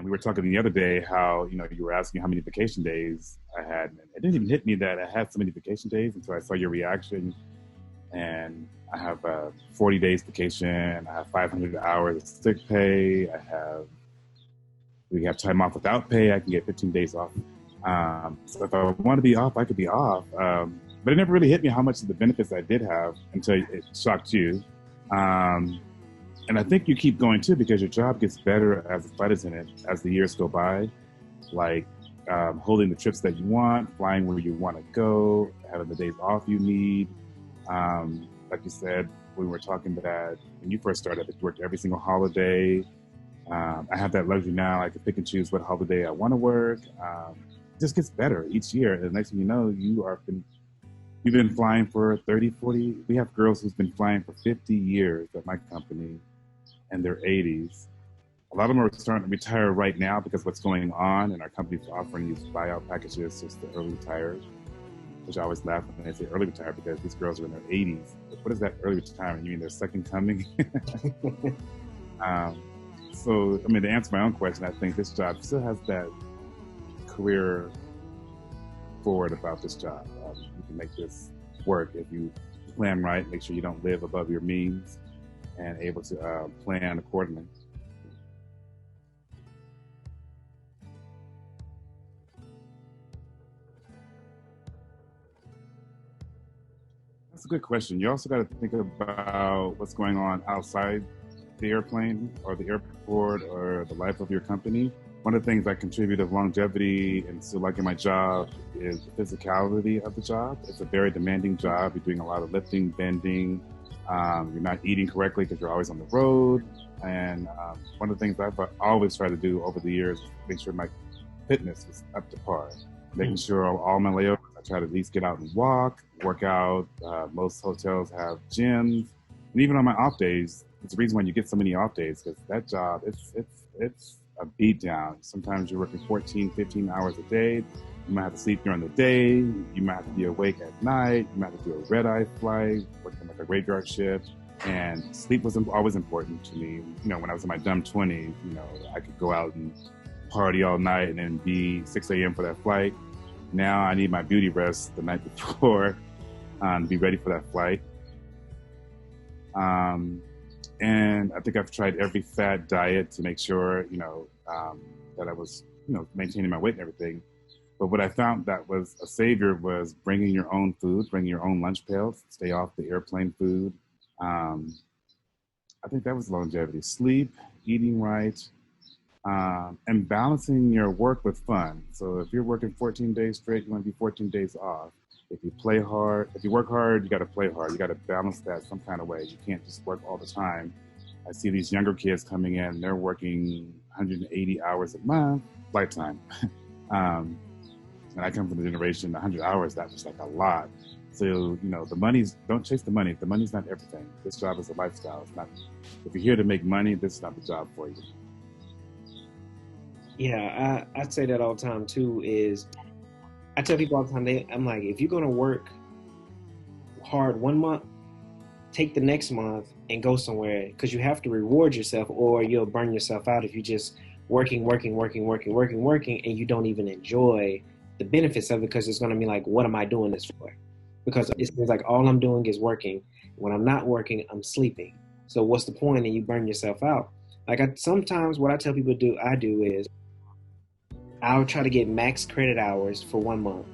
And we were talking the other day how, you were asking how many vacation days I had. And it didn't even hit me that I had so many vacation days until I saw your reaction. And I have 40 days vacation. I have 500 hours of sick pay. We have time off without pay. I can get 15 days off. So if I want to be off, I could be off. But it never really hit me how much of the benefits I did have until it shocked you. And I think you keep going too because your job gets better as a flight attendant as the years go by. Like holding the trips that you want, flying where you want to go, having the days off you need. Like you said, we were talking that when you first started, you worked every single holiday. I have that luxury now. I can pick and choose what holiday I want to work. It just gets better each year. And the next thing you know, you've been flying for 30, 40. We have girls who's been flying for 50 years at my company in their 80s. A lot of them are starting to retire right now because of what's going on, and our company's offering these buyout packages just the early retired, which I always laugh when they say early retired because these girls are in their 80s. What is that early retirement? You mean their second coming? So, to answer my own question, I think this job still has that career forward about this job. You can make this work if you plan right, make sure you don't live above your means, and able to plan accordingly. That's a good question. You also got to think about what's going on outside the airplane or the airport or the life of your company. One of the things that contribute to longevity and still liking my job is the physicality of the job. It's a very demanding job. You're doing a lot of lifting, bending. You're not eating correctly because you're always on the road. And one of the things I've always tried to do over the years is make sure my fitness is up to par. Making sure all my layovers, I try to at least get out and work out. Most hotels have gyms. And even on my off days, it's the reason why you get so many off days, because that job, it's a beat down. Sometimes you're working 14, 15 hours a day. You might have to sleep during the day. You might have to be awake at night. You might have to do a red-eye flight, working like a graveyard shift. And sleep was always important to me. When I was in my dumb 20s, I could go out and party all night and then be 6 a.m. for that flight. Now I need my beauty rest the night before to be ready for that flight. And I think I've tried every fad diet to make sure, that I was, maintaining my weight and everything. But what I found that was a savior was bringing your own food, bringing your own lunch pails, stay off the airplane food. I think that was longevity. Sleep, eating right, and balancing your work with fun. So if you're working 14 days straight, you want to be 14 days off. If you work hard, you got to play hard. You got to balance that some kind of way. You can't just work all the time. I see these younger kids coming in, they're working 180 hours a month, lifetime. And I come from the generation, 100 hours, that was like a lot. So, don't chase the money. The money's not everything. This job is a lifestyle. It's not, if you're here to make money, this is not the job for you. Yeah, I say that all the time too, I tell people all the time, I'm like, if you're going to work hard 1 month, take the next month and go somewhere, because you have to reward yourself or you'll burn yourself out if you just working, and you don't even enjoy the benefits of it, because it's going to be like, what am I doing this for? Because it seems like all I'm doing is working. When I'm not working, I'm sleeping. So what's the point? And you burn yourself out. Like sometimes what I tell people I do is I'll try to get max credit hours for 1 month.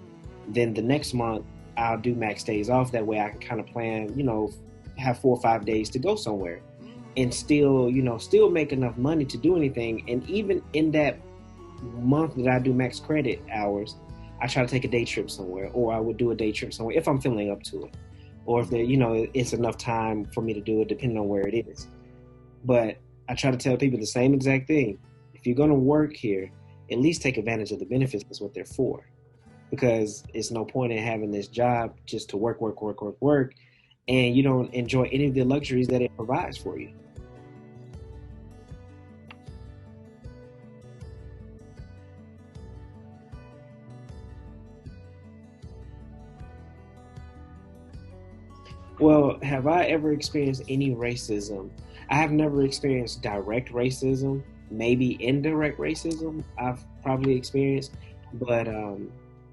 Then the next month I'll do max days off. That way I can kind of plan, have 4 or 5 days to go somewhere and still make enough money to do anything. And even in that month that I do max credit hours, I try to take a day trip somewhere, or I would do a day trip somewhere if I'm feeling up to it, or if it's enough time for me to do it, depending on where it is. But I try to tell people the same exact thing. If you're going to work here, at least take advantage of the benefits. That's what they're for. Because it's no point in having this job just to work, and you don't enjoy any of the luxuries that it provides for you. Well, have I ever experienced any racism? I have never experienced direct racism, maybe indirect racism I've probably experienced, but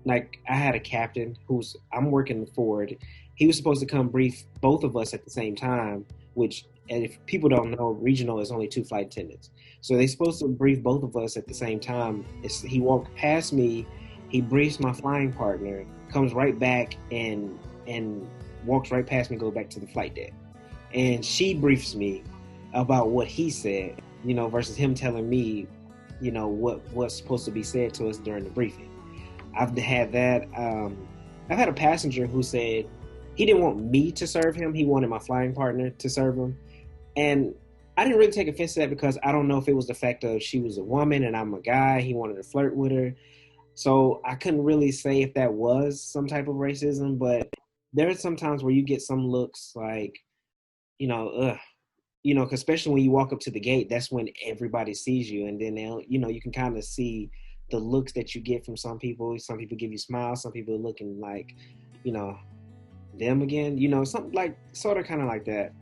like I had a captain who's I'm working forward. He was supposed to come brief both of us at the same time, which, and if people don't know, regional is only two flight attendants. So they're supposed to brief both of us at the same time. He walked past me, he briefs my flying partner, comes right back and walks right past me, go back to the flight deck. And she briefs me about what he said, versus him telling me, what's supposed to be said to us during the briefing. I've had that. I've had a passenger who said he didn't want me to serve him. He wanted my flying partner to serve him. And I didn't really take offense to that because I don't know if it was the fact of she was a woman and I'm a guy. He wanted to flirt with her. So I couldn't really say if that was some type of racism, but there are some times where you get some looks like, ugh. 'Cause especially when you walk up to the gate, that's when everybody sees you. And then they'll, you can kind of see the looks that you get from some people. Some people give you smiles. Some people are looking like, them again, something like sort of kind of like that.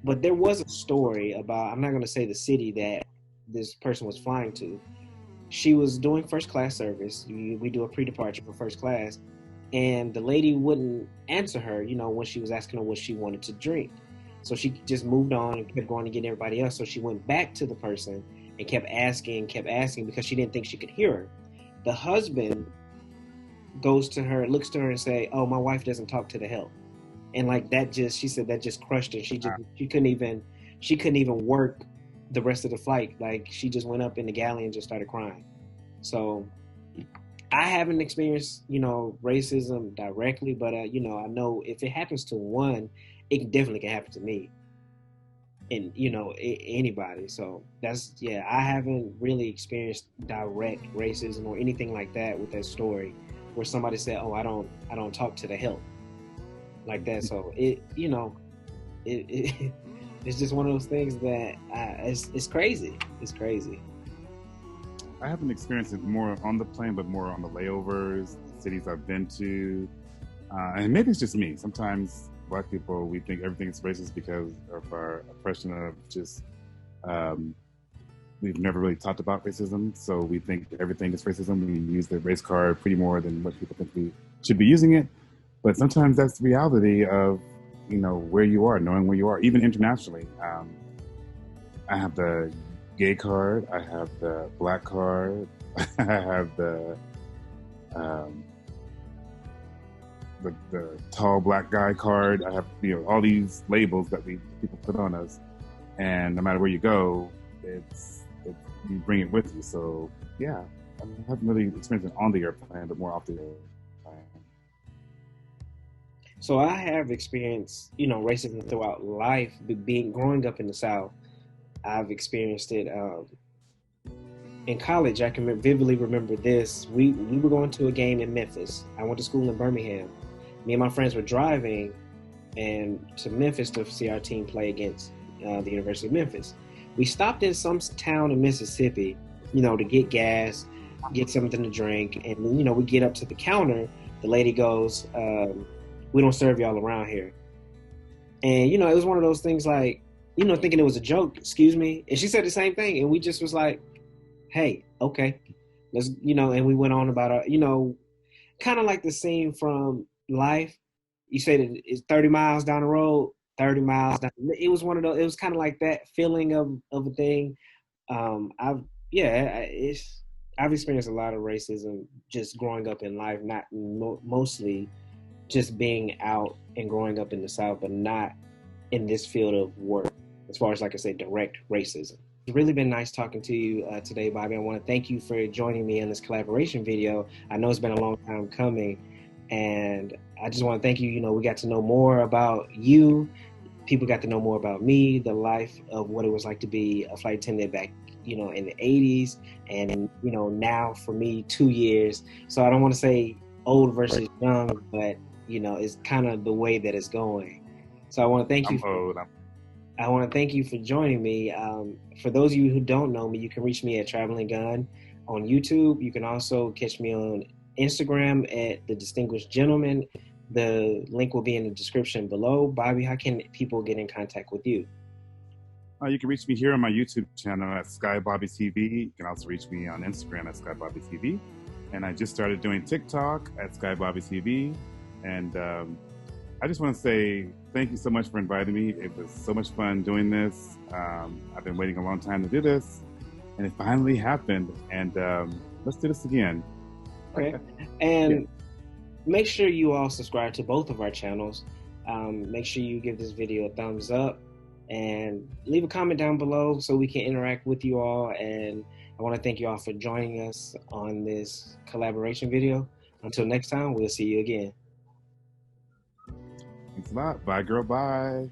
But there was a story about, I'm not going to say the city that this person was flying to. She was doing first class service. We do a pre-departure for first class. And the lady wouldn't answer her, when she was asking her what she wanted to drink. So she just moved on and kept going to get everybody else. So she went back to the person and kept asking because she didn't think she could hear her. The husband goes to her, looks to her and say, "Oh, my wife doesn't talk to the help." And like that she said that just crushed her. She couldn't even work the rest of the flight. Like she just went up in the galley and just started crying. So I haven't experienced, racism directly, but I know if it happens to one, it definitely can happen to me and, anybody. So I haven't really experienced direct racism or anything like that with that story where somebody said, "Oh, I don't talk to the help," like that. So it's just one of those things that it's crazy. It's crazy. I haven't experienced it more on the plane, but more on the layovers, cities I've been to. And maybe it's just me. Sometimes Black people, we think everything is racist because of our oppression of just, we've never really talked about racism. So we think everything is racism. We use the race card pretty more than what people think we should be using it. But sometimes that's the reality of, where you are, knowing where you are, even internationally. I have the gay card, I have the Black card, I have the tall Black guy card. I have all these labels that people put on us, and no matter where you go, you bring it with you. So yeah, I haven't really experienced it on the airplane, but more off the airplane. So I have experienced racism throughout life. Growing up in the South, I've experienced it in college. I can vividly remember this. We were going to a game in Memphis. I went to school in Birmingham. Me and my friends were driving to Memphis to see our team play against the University of Memphis. We stopped in some town in Mississippi, to get gas, get something to drink, and we get up to the counter. The lady goes, "We don't serve y'all around here." And it was one of those things like, thinking it was a joke. "Excuse me," and she said the same thing, and we just was like, "Hey, okay, let's," and we went on about our, kind of like the scene from Life. You said it's 30 miles down the road, 30 miles down. It was one of those. It was kind of like that feeling of a thing. I've experienced a lot of racism just growing up in life, not mostly just being out and growing up in the South, but not in this field of work. As far as, like I said, direct racism. It's really been nice talking to you today, Bobby. I want to thank you for joining me in this collaboration video. I know it's been a long time coming, and I just want to thank you. We got to know more about you. People got to know more about me, the life of what it was like to be a flight attendant back, in the 80s, and now for me, 2 years. So I don't want to say old versus young, but it's kind of the way that it's going. So I want to thank you. I want to thank you for joining me. For those of you who don't know me, you can reach me at Traveling Gunn on YouTube. You can also catch me on Instagram at The Distinguished Gentleman. The link will be in the description below. Bobby, how can people get in contact with you? You can reach me here on my YouTube channel at SKYBOBBYTV. You can also reach me on Instagram at SKYBOBBYTV. And I just started doing TikTok at SKYBOBBYTV. And I just want to say thank you so much for inviting me. It was so much fun doing this. I've been waiting a long time to do this, and it finally happened. And let's do this again. Okay. And make sure you all subscribe to both of our channels. Make sure you give this video a thumbs up and leave a comment down below so we can interact with you all. And I want to thank you all for joining us on this collaboration video. Until next time, we'll see you again. Thanks a lot. Bye, girl. Bye.